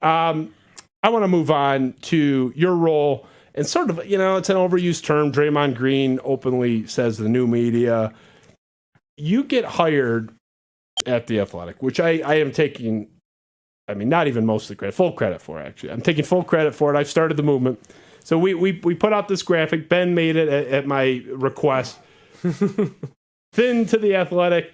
I want to move on to your role and sort of, it's an overused term. Draymond Green openly says the new media. You get hired at The Athletic, which I am taking, not even mostly credit, full credit for, actually. I'm taking full credit for it. I've started the movement. So we put out this graphic. Ben made it at my request. Thin to The Athletic.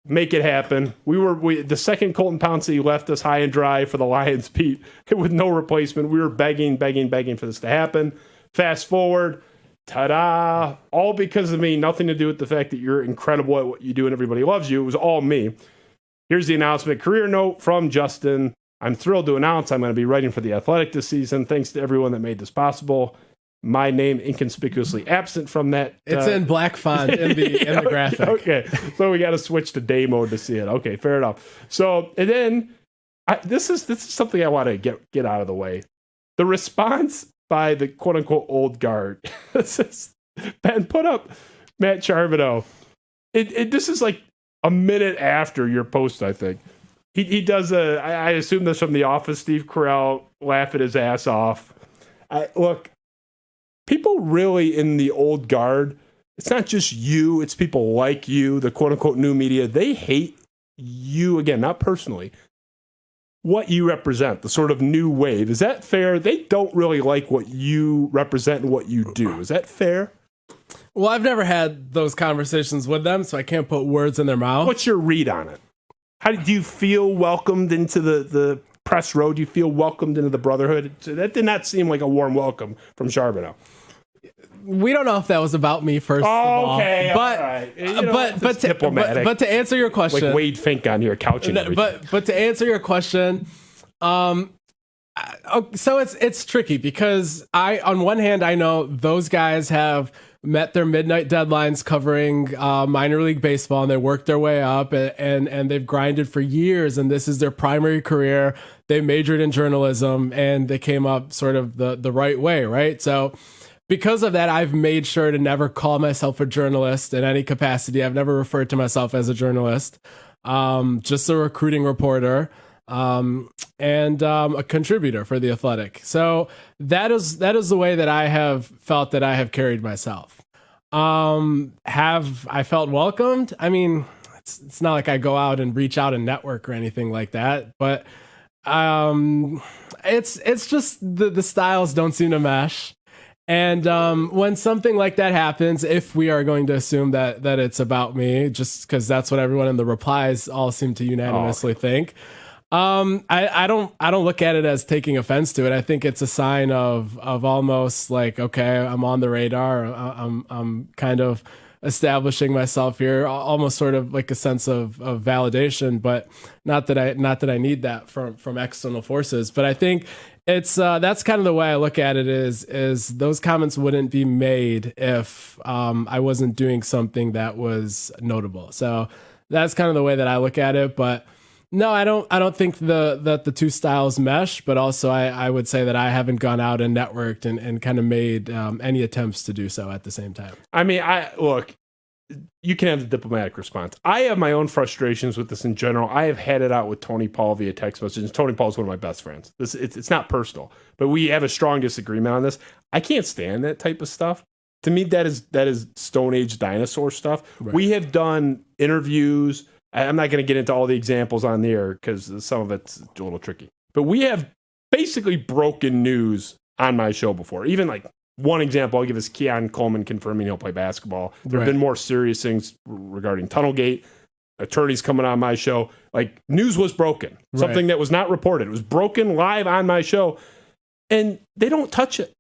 Make it happen. The second Colton Pouncey left us high and dry for the Lions beat with no replacement. We were begging for this to happen. Fast forward, ta-da! All because of me. Nothing to do with the fact that you're incredible at what you do and everybody loves you. It was all me. Here's the announcement. Career note from Justin. I'm thrilled to announce I'm going to be writing for The Athletic this season. Thanks to everyone that made this possible. My name inconspicuously absent from that. It's in black font in the graphic. Okay, so we got to switch to day mode to see it. Okay, fair enough. So, and then this is something I want to get out of the way. The response by the quote unquote old guard. Ben, put up Matt Charbonneau. This is like a minute after your post, I think. He does I assume this from The Office. Steve Carell laugh at his ass off. Look. People really in the old guard, it's not just you, it's people like you, the quote-unquote new media. They hate you, again, not personally, what you represent, the sort of new wave. Is that fair? They don't really like what you represent and what you do. Is that fair? Well, I've never had those conversations with them, so I can't put words in their mouth. What's your read on it? How do you feel welcomed into the press row? Do you feel welcomed into the brotherhood? That did not seem like a warm welcome from Charbonneau. We don't know if that was about me first of all. Okay, but right. but to answer your question, like Wade Fink on here couching everything. But to answer your question, so it's tricky because on one hand I know those guys have met their midnight deadlines covering minor league baseball, and they worked their way up and they've grinded for years, and this is their primary career. They majored in journalism and they came up sort of the right way, right? So because of that, I've made sure to never call myself a journalist in any capacity. I've never referred to myself as a journalist, just a recruiting reporter, and a contributor for The Athletic. So that is the way that I have felt that I have carried myself. Have I felt welcomed? I mean, it's not like I go out and reach out and network or anything like that, but it's just the styles don't seem to mesh. And when something like that happens, if we are going to assume that it's about me, just because that's what everyone in the replies all seem to unanimously think, I don't look at it as taking offense to it. I think it's a sign of almost like, okay, I'm on the radar. I'm kind of establishing myself here, almost sort of like a sense of validation, but not that I need that from external forces. But I think it's that's kind of the way I look at it is those comments wouldn't be made if I wasn't doing something that was notable. So that's kind of the way that I look at it. But no, I don't think that the two styles mesh, but also I would say that I haven't gone out and networked and kind of made any attempts to do so at the same time. I mean, look, you can have the diplomatic response. I have my own frustrations with this in general. I have had it out with Tony Paul via text messages. Tony Paul is one of my best friends. It's not personal, but we have a strong disagreement on this. I can't stand that type of stuff. To me, that is Stone Age dinosaur stuff. Right. We have done interviews. I'm not going to get into all the examples on the air because some of it's a little tricky. But we have basically broken news on my show before. Even like one example I'll give is Keon Coleman confirming he'll play basketball. There have been more serious things regarding Tunnelgate, attorneys coming on my show. Like, news was broken. Something that was not reported. It was broken live on my show. And they don't touch it.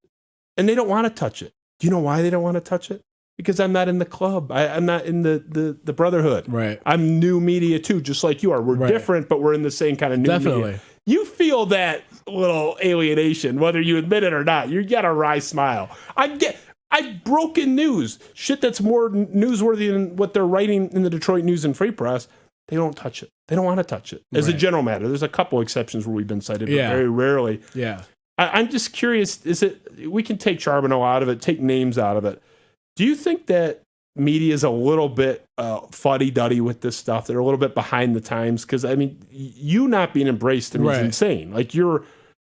And they don't want to touch it. Do you know why they don't want to touch it? Because I'm not in the club. I'm not in the brotherhood. Right. I'm new media too, just like you are. We're different, but we're in the same kind of new media. You feel that little alienation, whether you admit it or not. You got a wry smile. I've broken news. Shit that's more newsworthy than what they're writing in the Detroit News and Free Press. They don't touch it. They don't want to touch it. As a general matter, there's a couple exceptions where we've been cited, but very rarely. Yeah. I'm just curious, we can take Charbonneau out of it, take names out of it. Do you think that media is a little bit fuddy-duddy with this stuff. They're a little bit behind the times because, I mean, you not being embraced to me is insane. Like, you're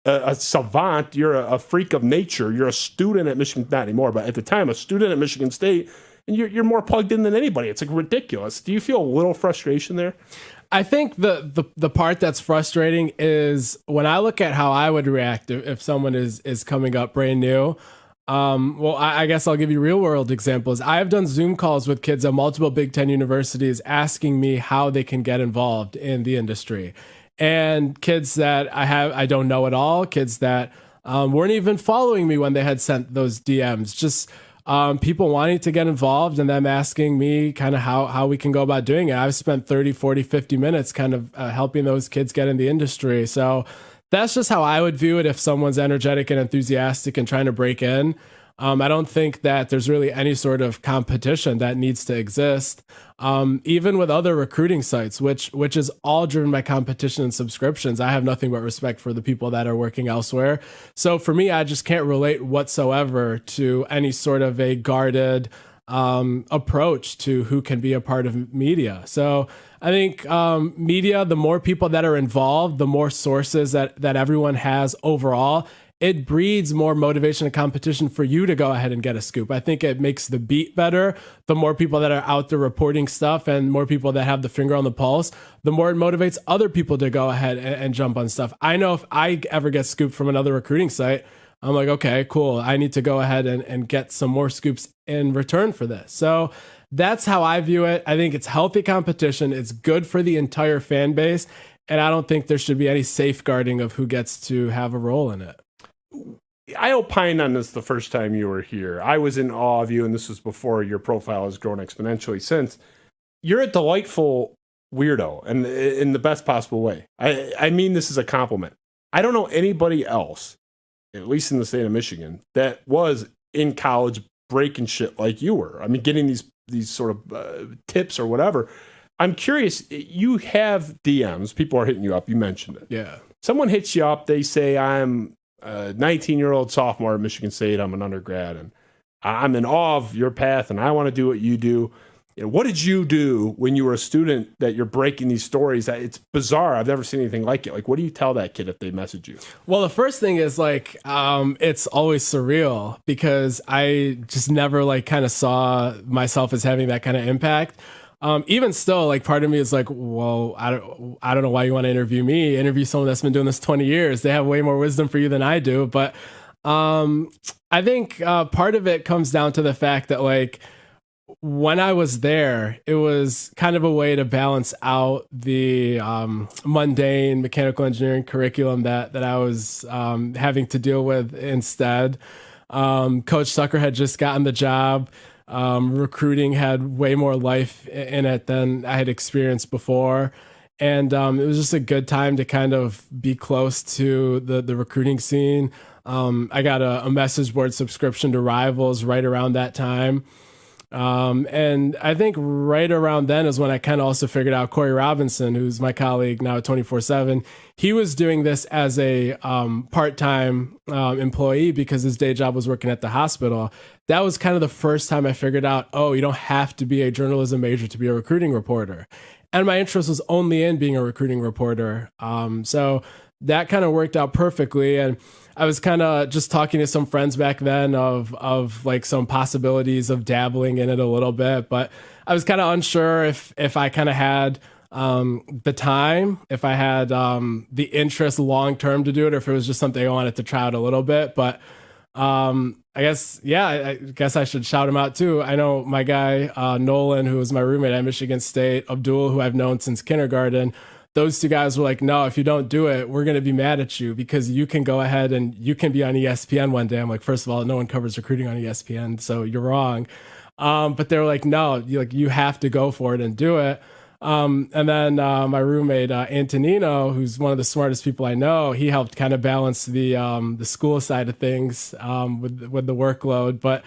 a savant. You're a freak of nature. You're a student at Michigan, not anymore, but at the time, a student at Michigan State, and you're more plugged in than anybody. It's like ridiculous. Do you feel a little frustration there? I think the part that's frustrating is when I look at how I would react if someone is coming up brand new. Well, I guess I'll give you real world examples. I have done Zoom calls with kids at multiple Big Ten universities asking me how they can get involved in the industry, and kids that I don't know at all, kids that weren't even following me when they had sent those DMs, just people wanting to get involved and them asking me kind of how we can go about doing it. I've spent 30, 40, 50 minutes kind of helping those kids get in the industry. So that's just how I would view it if someone's energetic and enthusiastic and trying to break in. I don't think that there's really any sort of competition that needs to exist. Even with other recruiting sites, which is all driven by competition and subscriptions, I have nothing but respect for the people that are working elsewhere. So for me, I just can't relate whatsoever to any sort of a guarded approach to who can be a part of media. So I think media, the more people that are involved, the more sources that everyone has overall, it breeds more motivation and competition for you to go ahead and get a scoop. I think it makes the beat better. The more people that are out there reporting stuff and more people that have the finger on the pulse, the more it motivates other people to go ahead and jump on stuff. I know if I ever get scooped from another recruiting site, I'm like, okay, cool. I need to go ahead and get some more scoops in return for this. So that's how I view it. I think it's healthy competition. It's good for the entire fan base. And I don't think there should be any safeguarding of who gets to have a role in it. I opined on this the first time you were here. I was in awe of you, and this was before your profile has grown exponentially since. You're a delightful weirdo, and in the best possible way. I mean this as a compliment. I don't know anybody else, at least in the state of Michigan, that was in college breaking shit like you were. I mean, getting these sort of tips or whatever. I'm curious, you have DMs. People are hitting you up. You mentioned it. Yeah. Someone hits you up. They say, I'm a 19-year-old sophomore at Michigan State. I'm an undergrad, and I'm in awe of your path, and I want to do what you do. You know, what did you do when you were a student that you're breaking these stories? It's bizarre. I've never seen anything like it. Like, what do you tell that kid if they message you? Well, the first thing is like, it's always surreal because I just never like kind of saw myself as having that kind of impact. Even still, like part of me is like, well, I don't know why you want to interview me. Interview someone that's been doing this 20 years. They have way more wisdom for you than I do. But I think part of it comes down to the fact that like when I was there, it was kind of a way to balance out the mundane mechanical engineering curriculum that I was having to deal with instead. Coach Tucker had just gotten the job. Recruiting had way more life in it than I had experienced before. And it was just a good time to kind of be close to the recruiting scene. I got a message board subscription to Rivals right around that time. And I think right around then is when I kind of also figured out Corey Robinson, who's my colleague now at 24/7. He was doing this as a part-time employee because his day job was working at the hospital. That was kind of the first time I figured out, oh, you don't have to be a journalism major to be a recruiting reporter. And my interest was only in being a recruiting reporter. So that kind of worked out perfectly. And I was kind of just talking to some friends back then of like some possibilities of dabbling in it a little bit, but I was kind of unsure if I kind of had the time, if I had the interest long term to do it, or if it was just something I wanted to try out a little bit. But I guess, yeah, I guess I should shout him out too. I know my guy, Nolan, who was my roommate at Michigan State, Abdul, who I've known since kindergarten. Those two guys were like, no, if you don't do it, we're going to be mad at you because you can go ahead and you can be on ESPN one day. I'm like, first of all, no one covers recruiting on ESPN, so you're wrong. But they were like, no, you have to go for it and do it. And then my roommate, Antonino, who's one of the smartest people I know, he helped kind of balance the school side of things with the workload. But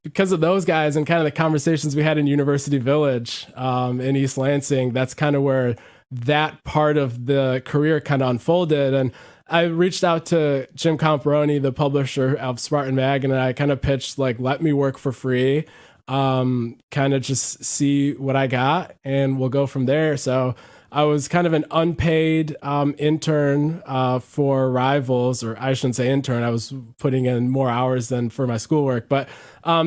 because of those guys and kind of the conversations we had in University Village in East Lansing, that's kind of where that part of the career kind of unfolded. And I reached out to Jim Comparoni, the publisher of Spartan Mag, and I kind of pitched like, let me work for free. kind of just see what I got, and we'll go from there. So I was kind of an unpaid intern for Rivals, or I shouldn't say intern. I was putting in more hours than for my schoolwork, but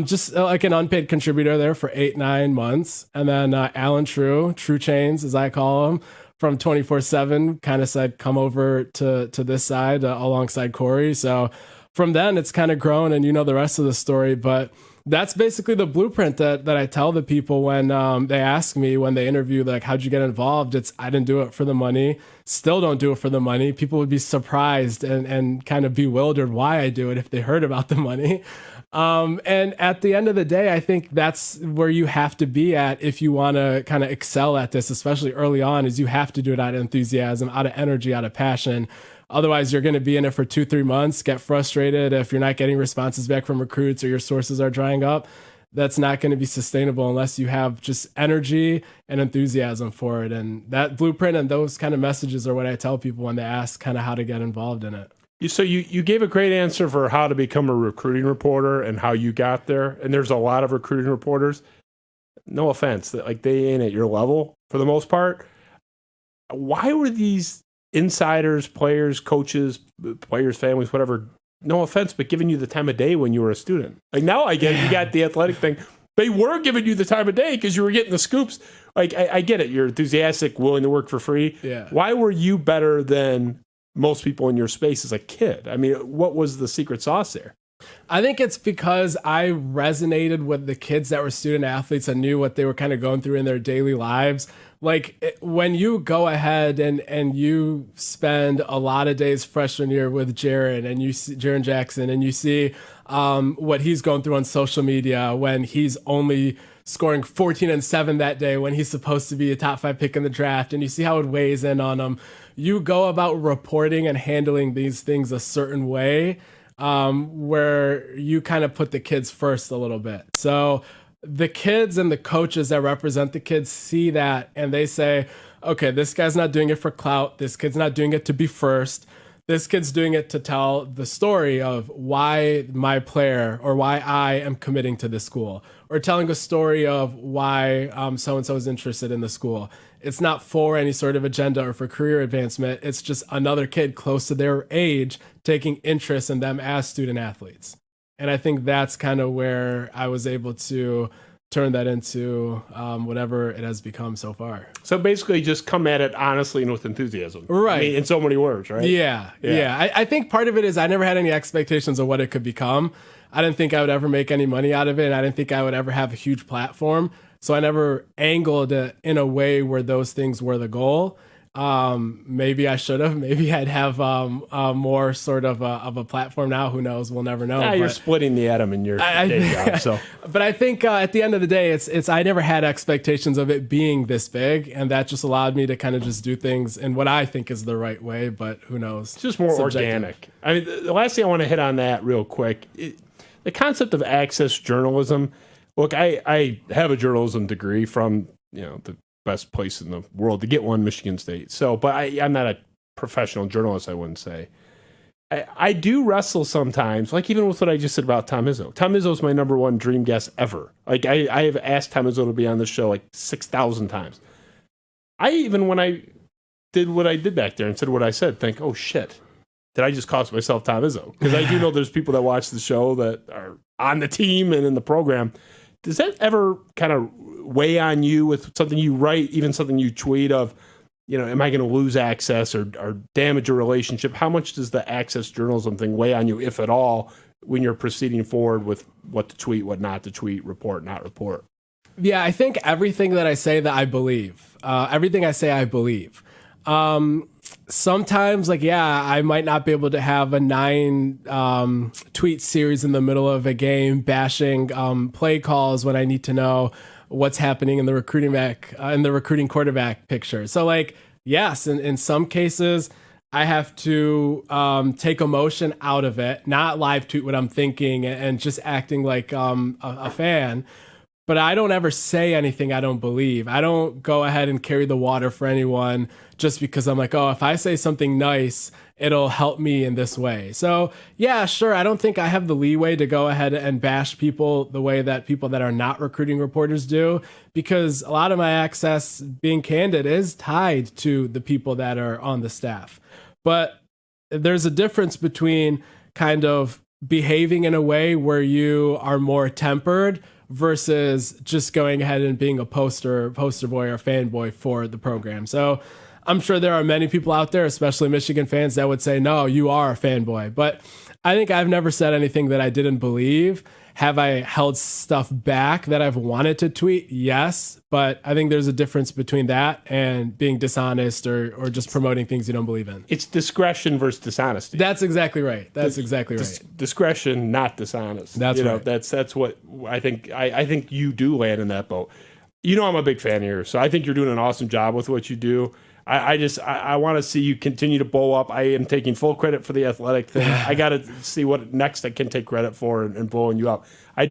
just like an unpaid contributor there for 8-9 months. And then Alan True Chains, as I call him, from 24/7, kind of said, come over to this side alongside Corey. So from then, it's kind of grown, and you know the rest of the story. But that's basically the blueprint that I tell the people when they ask me, when they interview, like, how'd you get involved? It's, I didn't do it for the money, still don't do it for the money. People would be surprised and kind of bewildered why I do it if they heard about the money. And at the end of the day, I think that's where you have to be at if you want to kind of excel at this, especially early on, is you have to do it out of enthusiasm, out of energy, out of passion. Otherwise, you're going to be in it for 2-3 months, get frustrated if you're not getting responses back from recruits or your sources are drying up. That's not going to be sustainable unless you have just energy and enthusiasm for it. And that blueprint and those kind of messages are what I tell people when they ask kind of how to get involved in it. So you gave a great answer for how to become a recruiting reporter and how you got there. And there's a lot of recruiting reporters. No offense, like they ain't at your level for the most part. Why were these insiders, players, coaches, players, families, whatever, no offense, but giving you the time of day when you were a student? Like now I get it, you got the athletic thing. They were giving you the time of day because you were getting the scoops. Like I get it. You're enthusiastic, willing to work for free. Yeah. Why were you better than most people in your space as a kid? I mean, what was the secret sauce there? I think it's because I resonated with the kids that were student athletes and knew what they were kind of going through in their daily lives. Like when you go ahead and you spend a lot of days freshman year with Jaron and you see Jaron Jackson and you see what he's going through on social media when he's only scoring 14 and 7 that day when he's supposed to be a top 5 pick in the draft, and you see how it weighs in on him. You go about reporting and handling these things a certain way where you kind of put the kids first a little bit. So the kids and the coaches that represent the kids see that and they say, okay, this guy's not doing it for clout. This kid's not doing it to be first. This kid's doing it to tell the story of why my player or why I am committing to this school, or telling a story of why so-and-so is interested in the school. It's not for any sort of agenda or for career advancement. It's just another kid close to their age taking interest in them as student athletes. And I think that's kind of where I was able to turn that into whatever it has become so far. So basically just come at it honestly and with enthusiasm. Right. I mean, in so many words, right? Yeah. I think part of it is I never had any expectations of what it could become. I didn't think I would ever make any money out of it. And I didn't think I would ever have a huge platform. So I never angled it in a way where those things were the goal. Maybe I should have. Maybe I'd have more sort of a platform now. Who knows? We'll never know. Yeah, you're splitting the atom in your day job. So, but I think at the end of the day, it's I never had expectations of it being this big, and that just allowed me to kind of just do things in what I think is the right way. But who knows? It's just more organic. I mean, the last thing I want to hit on that real quick, the concept of access journalism. Look, I have a journalism degree from the best place in the world to get one, Michigan State. So, but I'm not a professional journalist, I wouldn't say. I do wrestle sometimes, like even with what I just said about Tom Izzo. Tom Izzo is my number one dream guest ever. Like I have asked Tom Izzo to be on this show like 6,000 times. When I did what I did back there and said what I said, think, oh shit, did I just cost myself Tom Izzo? Because I do know there's people that watch the show that are on the team and in the program. Does that ever kind of weigh on you with something you write, even something you tweet of, am I going to lose access or damage a relationship? How much does the access journalism thing weigh on you, if at all, when you're proceeding forward with what to tweet, what not to tweet, report, not report? Yeah, I think everything that I say that I believe. Everything I say I believe. Sometimes, I might not be able to have a 9 tweet series in the middle of a game bashing play calls when I need to know what's happening in the recruiting quarterback picture. So yes, in some cases I have to take emotion out of it, not live tweet what I'm thinking and just acting like a fan. But I don't ever say anything I don't believe. I don't go ahead and carry the water for anyone just because I'm like, oh, if I say something nice, it'll help me in this way. So yeah, sure. I don't think I have the leeway to go ahead and bash people the way that people that are not recruiting reporters do, because a lot of my access, being candid, is tied to the people that are on the staff. But there's a difference between kind of behaving in a way where you are more tempered versus just going ahead and being a poster boy or fanboy for the program. So I'm sure there are many people out there, especially Michigan fans, that would say, no, you are a fanboy. But I think I've never said anything that I didn't believe. Have I held stuff back that I've wanted to tweet? Yes. But I think there's a difference between that and being dishonest or just promoting things you don't believe in. It's discretion versus dishonesty. That's exactly right. That's exactly right. Discretion, not dishonest. That's right. That's what I think. I think you do land in that boat. I'm a big fan here, so I think you're doing an awesome job with what you do. I want to see you continue to blow up. I am taking full credit for the athletic thing. I got to see what next I can take credit for and blowing you up. I